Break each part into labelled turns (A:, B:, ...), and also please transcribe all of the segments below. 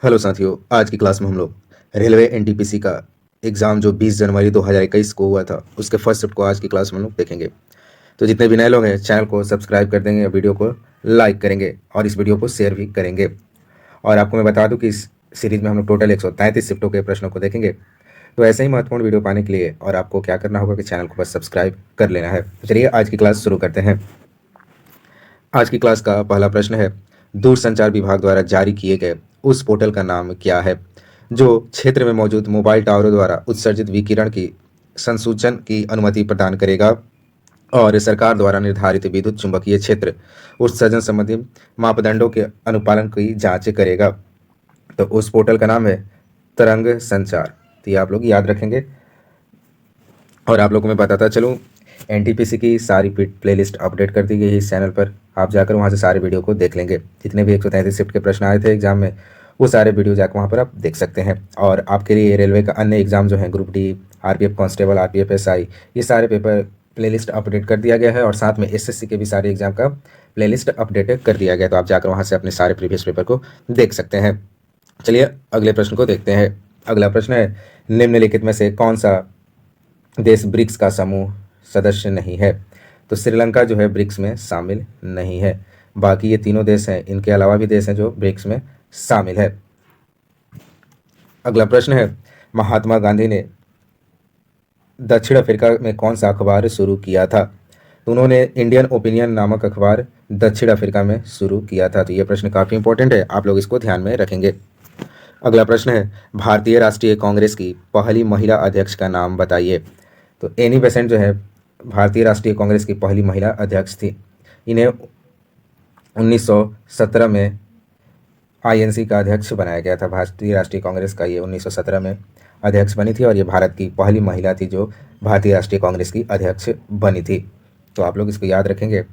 A: Hello साथियों, आज की क्लास में हम लोग रेलवे एनटीपीसी का एग्ज़ाम जो 20 जनवरी 2021 को हुआ था उसके फर्स्ट शिफ्ट को आज की क्लास में हम लोग देखेंगे। तो जितने भी नए लोग हैं चैनल को सब्सक्राइब कर देंगे, वीडियो को लाइक करेंगे और इस वीडियो को शेयर भी करेंगे। और आपको मैं बता दूं कि इस सीरीज़ में हम लोग टोटल 133 शिफ्टों के प्रश्नों को देखेंगे। तो ऐसे ही महत्वपूर्ण वीडियो पाने के लिए और आपको क्या करना होगा कि चैनल को बस सब्सक्राइब कर लेना है। तो चलिए आज की क्लास शुरू करते हैं। आज की क्लास का पहला प्रश्न है, दूरसंचार विभाग द्वारा जारी किए गए उस पोर्टल का नाम क्या है जो क्षेत्र में मौजूद मोबाइल टावरों द्वारा उत्सर्जित विकिरण की संसूचन की अनुमति प्रदान करेगा और सरकार द्वारा निर्धारित विद्युत चुंबकीय क्षेत्र उत्सर्जन संबंधी मापदंडों के अनुपालन की जांच करेगा। तो उस पोर्टल का नाम है तरंग संचार। तो ये आप लोग याद रखेंगे। और आप लोगों को मैं बताता चलूँ, एनटीपीसी की सारी प्लेलिस्ट अपडेट कर दी गई है इस चैनल पर। आप जाकर वहाँ से सारे वीडियो को देख लेंगे। जितने भी 133 शिफ्ट के प्रश्न आए थे एग्जाम में वो सारे वीडियो जाकर वहाँ पर आप देख सकते हैं। और आपके लिए रेलवे का अन्य एग्जाम जो है group D, RPF constable, RPF SI, ये सारे पेपर प्लेलिस्ट अपडेट कर दिया गया है। और साथ में एसएससी के भी सारे एग्जाम का प्लेलिस्ट अपडेट कर दिया गया है। तो आप जाकर वहाँ से अपने सारे प्रीवियस पेपर को देख सकते हैं। चलिए अगले प्रश्न को देखते हैं। अगला प्रश्न है, निम्नलिखित में से कौन सा देश ब्रिक्स का समूह सदस्य नहीं है? तो श्रीलंका जो है ब्रिक्स में शामिल नहीं है। बाकी ये तीनों देश हैं, इनके अलावा भी देश हैं जो ब्रिक्स में शामिल है। अगला प्रश्न है, महात्मा गांधी ने दक्षिण अफ्रीका में कौन सा अखबार शुरू किया था? तो उन्होंने इंडियन ओपिनियन नामक अखबार दक्षिण अफ्रीका में शुरू किया था। तो ये प्रश्न काफ़ी इंपॉर्टेंट है, आप लोग इसको ध्यान में रखेंगे। अगला प्रश्न है, भारतीय राष्ट्रीय कांग्रेस की पहली महिला अध्यक्ष का नाम बताइए। तो एनी बेसेंट जो है भारतीय राष्ट्रीय कांग्रेस की पहली महिला अध्यक्ष थी। इन्हें 1917 में आईएनसी का अध्यक्ष बनाया गया था। भारतीय राष्ट्रीय कांग्रेस का ये 1917 में अध्यक्ष बनी थी और ये भारत की पहली महिला थी जो भारतीय राष्ट्रीय कांग्रेस की अध्यक्ष बनी थी। तो आप लोग इसको याद रखेंगे।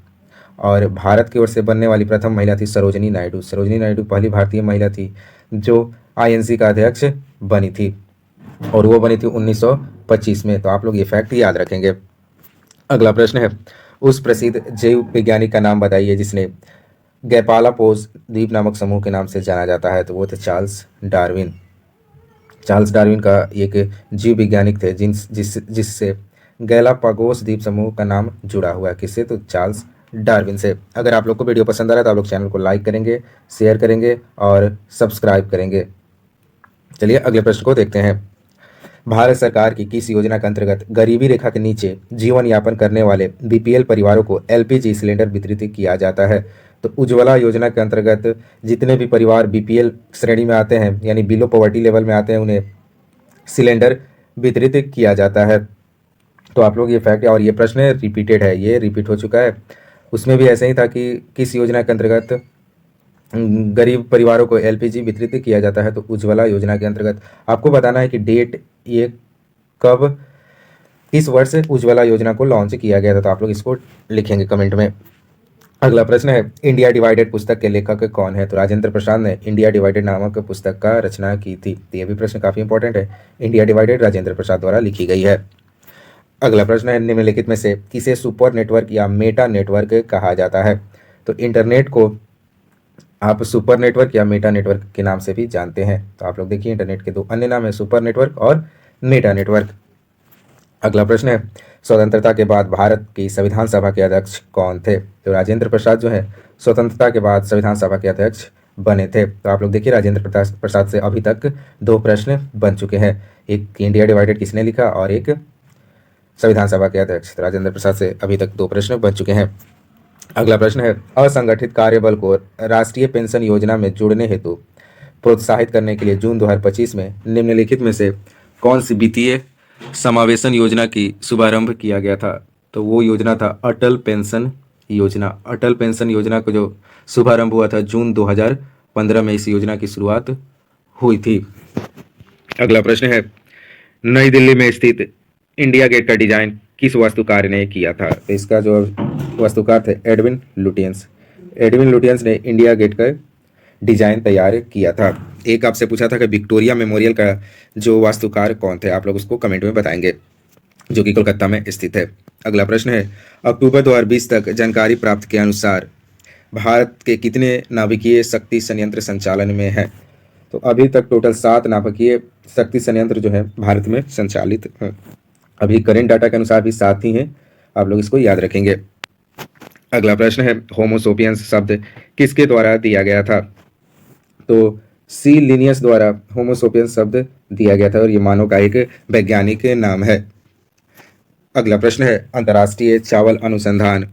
A: और भारत की ओर से बनने वाली प्रथम महिला थी सरोजिनी नायडू। सरोजिनी नायडू पहली भारतीय महिला थी जो आईएनसी का अध्यक्ष बनी थी और वो बनी थी 1925 में। तो आप लोग ये फैक्ट याद रखेंगे। अगला प्रश्न है, उस प्रसिद्ध जैव वैज्ञानिक का नाम बताइए जिसने गैलापागोस द्वीप नामक समूह के नाम से जाना जाता है। तो वो थे चार्ल्स डार्विन। चार्ल्स डार्विन का एक जीव वैज्ञानिक थे जिससे गैलापागोस द्वीप समूह का नाम जुड़ा हुआ है। किससे? तो चार्ल्स डार्विन से। अगर आप लोग को वीडियो पसंद आ रहा है तो आप लोग चैनल को लाइक करेंगे, शेयर करेंगे और सब्सक्राइब करेंगे। चलिए अगले प्रश्न को देखते हैं। भारत सरकार की किस योजना के अंतर्गत गरीबी रेखा के नीचे जीवन यापन करने वाले बीपीएल परिवारों को एलपीजी सिलेंडर वितरित किया जाता है? तो उज्ज्वला योजना के अंतर्गत जितने भी परिवार बीपीएल श्रेणी में आते हैं यानी बिलो पॉवर्टी लेवल में आते हैं उन्हें सिलेंडर वितरित किया जाता है। तो आप लोग ये फैक्ट, और ये प्रश्न रिपीटेड है, ये रिपीट हो चुका है। उसमें भी ऐसे ही था कि किस योजना के अंतर्गत गरीब परिवारों को एलपीजी वितरित किया जाता है। तो उज्ज्वला योजना के अंतर्गत आपको बताना है कि डेट ये कब, किस वर्ष उज्ज्वला योजना को लॉन्च किया गया था। तो आप लोग इसको लिखेंगे कमेंट में। अगला प्रश्न है, इंडिया डिवाइडेड पुस्तक के लेखक कौन है? तो राजेंद्र प्रसाद ने इंडिया डिवाइडेड नामक पुस्तक का रचना की थी। तो ये भी प्रश्न काफ़ी इंपॉर्टेंट है। इंडिया डिवाइडेड राजेंद्र प्रसाद द्वारा लिखी गई है। अगला प्रश्न है, निम्नलिखित में से किसे सुपर नेटवर्क या मेटा नेटवर्क कहा जाता है? तो इंटरनेट को आप सुपर नेटवर्क या मेटा नेटवर्क के नाम से भी जानते हैं। तो आप लोग देखिए, इंटरनेट के दो अन्य नाम है, सुपर नेटवर्क और मेटा नेटवर्क। अगला प्रश्न है, स्वतंत्रता के बाद भारत की संविधान सभा के अध्यक्ष कौन थे? तो राजेंद्र प्रसाद जो है स्वतंत्रता के बाद संविधान सभा के अध्यक्ष बने थे। तो आप लोग देखिए, राजेंद्र प्रसाद से अभी तक 2 प्रश्न बन चुके हैं, एक इंडिया डिवाइडेड किसने लिखा और एक संविधान सभा के अध्यक्ष। तो राजेंद्र प्रसाद से अभी तक 2 प्रश्न बन चुके हैं। अगला प्रश्न है, असंगठित कार्यबल को राष्ट्रीय पेंशन योजना में जुड़ने हेतु प्रोत्साहित करने के लिए जून 2025 में निम्नलिखित में से कौन सी वित्तीय समावेशन योजना की शुभारंभ किया गया था? तो वो योजना था अटल पेंशन योजना। अटल पेंशन योजना को जो शुभारंभ हुआ था जून 2015 में इस योजना की शुरुआत हुई थी। अगला प्रश्न है, नई दिल्ली में स्थित इंडिया गेट का डिजाइन किस वास्तुकार ने किया था? तो इसका जो वास्तुकार थे एडविन लुटियंस। एडविन लुटियंस ने इंडिया गेट का डिजाइन तैयार किया था। एक आपसे पूछा था कि विक्टोरिया मेमोरियल का जो वास्तुकार कौन थे? आप लोग उसको कमेंट में बताएंगे, जो कि कोलकाता में स्थित है। अगला प्रश्न है, अक्टूबर 2020 तक जानकारी प्राप्त के अनुसार भारत के कितने नाभिकीय शक्ति संयंत्र संचालन में है? तो अभी तक टोटल 7 नाभिकीय शक्ति संयंत्र जो है भारत में संचालित हैं। अभी करेंट डाटा के अनुसार भी 7 ही हैं, आप लोग इसको याद रखेंगे। अगला प्रश्न है, होमोसोपियंस शब्द किसके द्वारा दिया गया था? तो सी लिनियस द्वारा होमोसोपियंस शब्द दिया गया था और ये मानव का एक वैज्ञानिक नाम है। अगला प्रश्न है, अंतर्राष्ट्रीय चावल अनुसंधान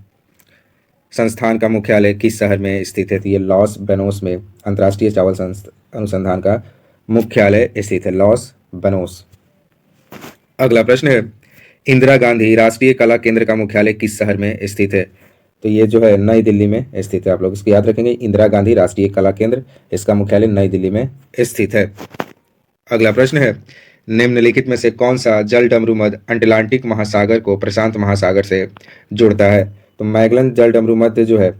A: संस्थान का मुख्यालय किस शहर में स्थित है? तो ये लॉस बेनोस में अंतर्राष्ट्रीय चावल अनुसंधान का मुख्यालय स्थित है, लॉस बेनोस। अगला प्रश्न है, इंदिरा गांधी राष्ट्रीय कला केंद्र का मुख्यालय किस शहर में स्थित है? तो ये जो है नई दिल्ली में स्थित है, आप लोग इसको याद रखेंगे। इंदिरा गांधी राष्ट्रीय कला केंद्र, इसका मुख्यालय नई दिल्ली में स्थित है। अगला प्रश्न है, निम्नलिखित में से कौन सा जल डमरू मध्य अटलांटिक महासागर को प्रशांत महासागर से जोड़ता है? तो मैगलन जल डमरू मध्य जो है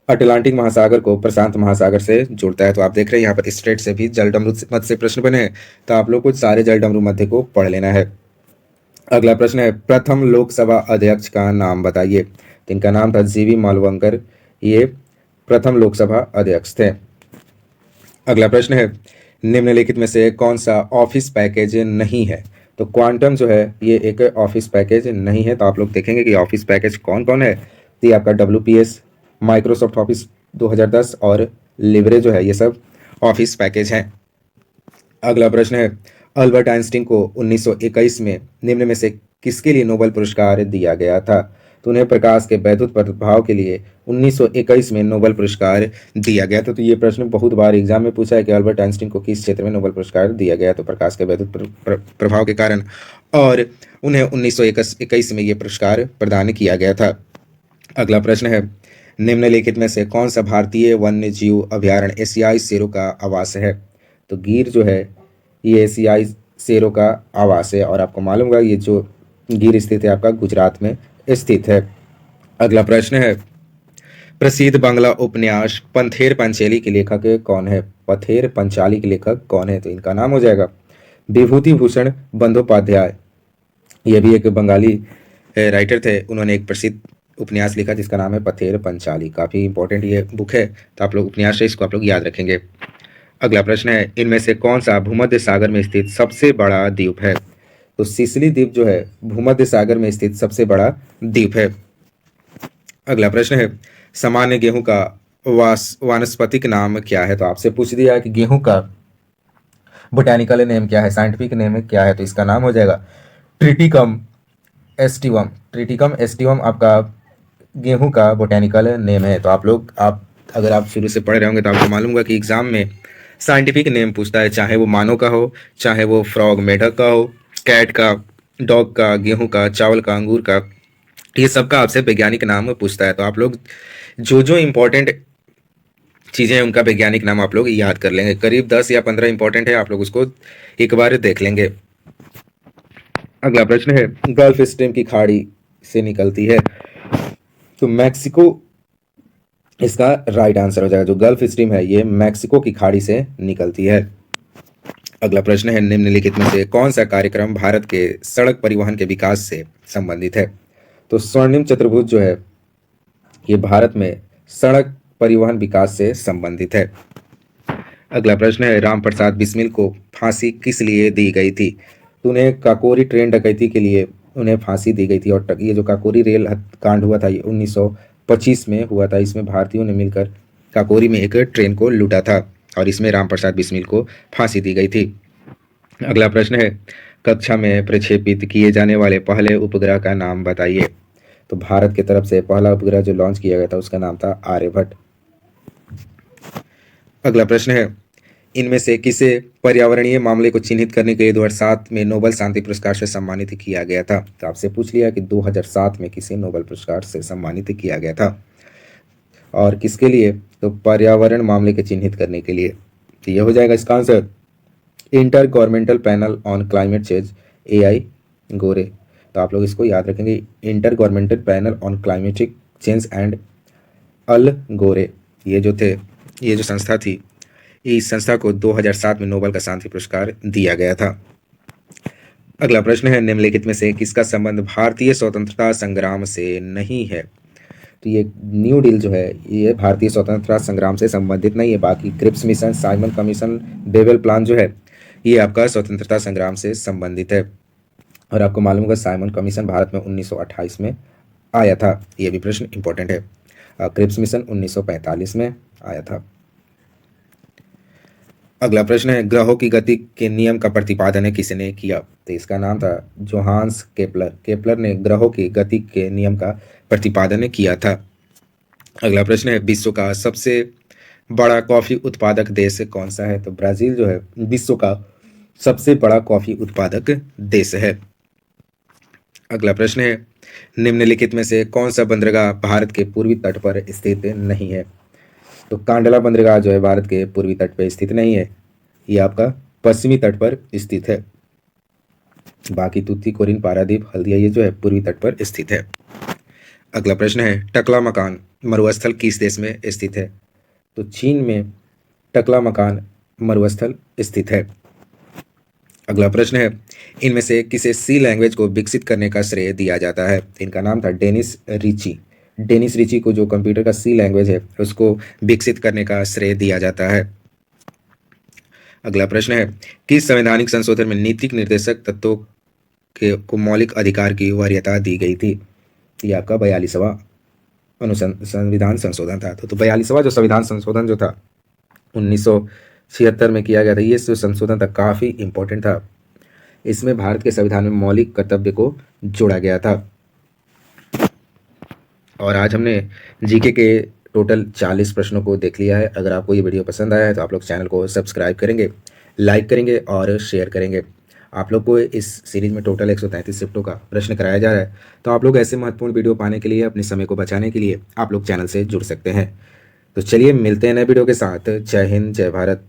A: अटलांटिक महासागर को प्रशांत महासागर से जोड़ता है। तो आप देख रहे हैं यहाँ पर स्ट्रेट से भी जल डमरू मध्य से प्रश्न बने हैं, तो आप लोग कुछ सारे जल डमरू मध्य को पढ़ लेना है। अगला प्रश्न है, प्रथम लोकसभा अध्यक्ष का नाम बताइए। तो इनका नाम था जीवी मालवंकर, ये प्रथम लोकसभा अध्यक्ष थे। अगला प्रश्न है, निम्नलिखित में से कौन सा ऑफिस पैकेज नहीं है? तो क्वांटम जो है ये एक ऑफिस पैकेज नहीं है। तो आप लोग देखेंगे कि ऑफिस पैकेज कौन कौन है। तो ये आपका WPS, माइक्रोसॉफ्ट ऑफिस 2010 और लिवरे जो है ये सब ऑफिस पैकेज हैं। अगला प्रश्न है, अल्बर्ट आइंस्टीन को 1921 में निम्न में से किसके लिए नोबेल पुरस्कार दिया गया था? तो उन्हें प्रकाश के वैद्युत प्रभाव के लिए 1921 में नोबेल पुरस्कार दिया गया था। तो ये प्रश्न बहुत बार एग्जाम में पूछा है कि अल्बर्ट आइंस्टीन को किस क्षेत्र में नोबेल पुरस्कार दिया गया? तो प्रकाश के वैद्युत प्रभाव के कारण, और उन्हें 1921 में ये पुरस्कार प्रदान किया गया था। अगला प्रश्न है, निम्नलिखित में से कौन सा भारतीय वन्य जीव अभ्यारण्य एशियाई शेरों का आवास है? तो गिर जो है ये एशियाई शेरों का आवास है, और आपको मालूम होगा ये जो गिर स्थित है आपका गुजरात में स्थित है। अगला प्रश्न है, प्रसिद्ध बांग्ला उपन्यास पंथेर पंचाली के लेखक कौन है? पथेर पंचाली के लेखक कौन है? तो इनका नाम हो जाएगा विभूति भूषण बंदोपाध्याय। ये भी एक बंगाली राइटर थे, उन्होंने एक प्रसिद्ध उपन्यास लिखा जिसका नाम है पथेर पंचाली। काफ़ी इंपॉर्टेंट ये बुक है, तो आप लोग उपन्यास है इसको आप लोग याद रखेंगे। अगला प्रश्न है, इनमें से कौन सा भूमध्य सागर में स्थित सबसे बड़ा द्वीप है? तो सिसिली द्वीप जो है भूमध्य सागर में स्थित सबसे बड़ा द्वीप है। अगला प्रश्न है, सामान्य गेहूं का वानस्पतिक नाम क्या है? तो आपसे पूछ दिया है कि गेहूं का बोटैनिकल नेम क्या है, साइंटिफिक नेम क्या है? तो इसका नाम हो जाएगा ट्रिटिकम एस्टिवम। ट्रिटिकम एस्टिवम आपका गेहूं का बोटैनिकल नेम है। तो आप अगर आप शुरू से पढ़ रहे होंगे तो आपको मालूम होगा कि एग्जाम में साइंटिफिक नेम पूछता है, चाहे वो मानव का हो, चाहे वो फ्रॉग मेढक का हो, कैट का, डॉग का, गेहूं का, चावल का, अंगूर का, ये सब का आपसे वैज्ञानिक नाम पूछता है। तो आप लोग जो जो इम्पोर्टेंट चीज़ें हैं उनका वैज्ञानिक नाम आप लोग याद कर लेंगे। करीब 10 या 15 इंपॉर्टेंट है, आप लोग उसको एक बार देख लेंगे। अगला प्रश्न है, गल्फ स्ट्रीम की खाड़ी से निकलती है? तो मैक्सिको इसका राइट आंसर हो जाएगा। जो गल्फ स्ट्रीम है ये मैक्सिको की खाड़ी से निकलती है। अगला प्रश्न है, निम्नलिखित में से कौन सा कार्यक्रम भारत के सड़क परिवहन के विकास से संबंधित है? तो स्वर्णिम चतुर्भुज जो है ये भारत में सड़क परिवहन विकास से संबंधित है। अगला प्रश्न है, राम प्रसाद बिस्मिल को फांसी किस लिए दी गई थी? तो उन्हें काकोरी ट्रेन डकैती के लिए उन्हें फांसी दी गई थी। और ये जो काकोरी रेल कांड हुआ था ये 1925 में हुआ था। इसमें भारतीयों ने मिलकर काकोरी में एक ट्रेन को लूटा था और इसमें राम प्रसाद बिस्मिल को फांसी दी गई थी। अगला प्रश्न है, कक्षा में प्रक्षेपित किए जाने वाले पहले उपग्रह का नाम बताइए। तो भारत की तरफ से पहला उपग्रह जो लॉन्च किया गया था उसका नाम था आर्यभट्ट। अगला प्रश्न है, इनमें से किसे पर्यावरणीय मामले को चिन्हित करने के लिए 2007 में नोबेल शांति पुरस्कार से सम्मानित किया गया था? तो आपसे पूछ लिया कि 2007 में किसे नोबेल पुरस्कार से सम्मानित किया गया था और किसके लिए? तो पर्यावरण मामले के चिन्हित करने के लिए। तो यह हो जाएगा इसका answer intergovernmental panel on climate change, AI Gore. तो आप लोग इसको याद रखेंगे, intergovernmental panel on climatic change and Al Gore ये जो संस्था थी, इस संस्था को 2007 में नोबेल का शांति पुरस्कार दिया गया था। अगला प्रश्न है, निम्नलिखित में से किसका संबंध भारतीय स्वतंत्रता संग्राम से नहीं है? तो ये न्यू डील जो है ये भारतीय स्वतंत्रता संग्राम से संबंधित नहीं है। बाकी Cripps mission, Simon commission, Wavell plan जो है ये आपका स्वतंत्रता संग्राम से संबंधित है। और आपको मालूम होगा साइमन कमीशन भारत में 1928 में आया था, ये भी प्रश्न इंपॉर्टेंट है। क्रिप्स मिशन 1945 में आया था। अगला प्रश्न है, ग्रहों की गति के नियम का प्रतिपादन किसने किया? तो इसका नाम था जोहान्स केपलर। केपलर ने ग्रहों की गति के नियम का प्रतिपादन किया था। अगला प्रश्न है, विश्व का सबसे बड़ा कॉफी उत्पादक देश कौन सा है? तो ब्राजील जो है विश्व का सबसे बड़ा कॉफी उत्पादक देश है। अगला प्रश्न है, निम्नलिखित में से कौन सा बंदरगाह भारत के पूर्वी तट पर स्थित नहीं है? तो कांडला बंदरगाह जो है भारत के पूर्वी तट पर स्थित नहीं है, ये आपका पश्चिमी तट पर स्थित है। बाकी तूतीकोरिन, पारादीप, हल्दिया ये जो है पूर्वी तट पर स्थित है। अगला प्रश्न है, टकला मकान मरुस्थल किस देश में स्थित है? तो चीन में टकला मकान मरुस्थल स्थित है। अगला प्रश्न है, इनमें से किसे सी लैंग्वेज को विकसित करने का श्रेय दिया जाता है? इनका नाम था डेनिस रिची। डेनिस रिची को जो कंप्यूटर का सी लैंग्वेज है उसको विकसित करने का श्रेय दिया जाता है। अगला प्रश्न है, किस संवैधानिक संशोधन में नीतिक निर्देशक तत्वों को मौलिक अधिकार की वरीयता दी गई थी? ये आपका 42वां संविधान संशोधन था। तो 42वां जो संविधान संशोधन जो था 1976 में किया गया था, ये जो संशोधन था काफ़ी इंपॉर्टेंट था। इसमें भारत के संविधान में मौलिक कर्तव्य को जोड़ा गया था। और आज हमने जीके के टोटल 40 प्रश्नों को देख लिया है। अगर आपको ये वीडियो पसंद आया है तो आप लोग चैनल को सब्सक्राइब करेंगे, लाइक करेंगे और शेयर करेंगे। आप लोग को इस सीरीज में टोटल 133 शिफ्टों का प्रश्न कराया जा रहा है। तो आप लोग ऐसे महत्वपूर्ण वीडियो पाने के लिए, अपने समय को बचाने के लिए आप लोग चैनल से जुड़ सकते हैं। तो चलिए मिलते हैं नए वीडियो के साथ। जय हिंद, जय भारत।